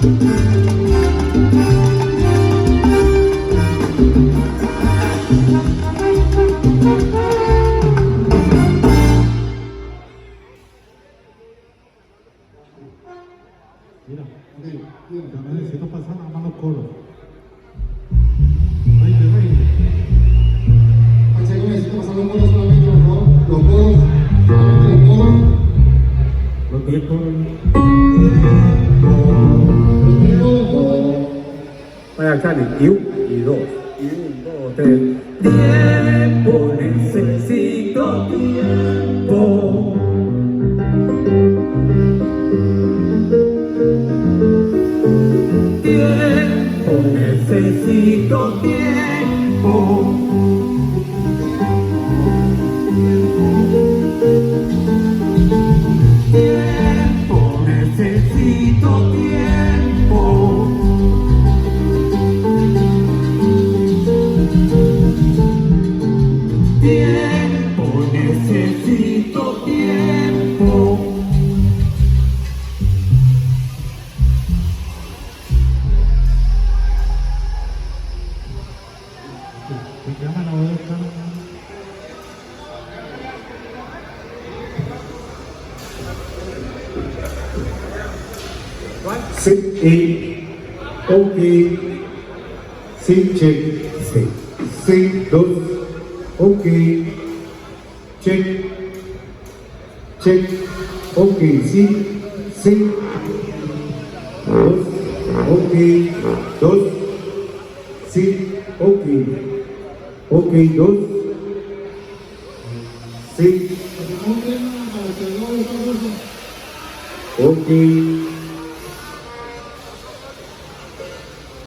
Mira, yo necesito pasar nada más los coros. 20. Pacheco, necesito pasar los coros solamente, por favor. Los coros, solamente los coros. Los 3 coros. Vaya, Cali, y 1 y 2. Y 1, 2, 3. Tiempo, necesito tiempo. Tiempo, necesito tiempo. Tiempo, necesito tiempo. Tiempo, necesito tiempo. ¿Qué llama la voz? Sí, ok, sí, check, sí, 2, ok, check, ok, sí, 2, ok, 2, sí, ok, 2, sí, ok.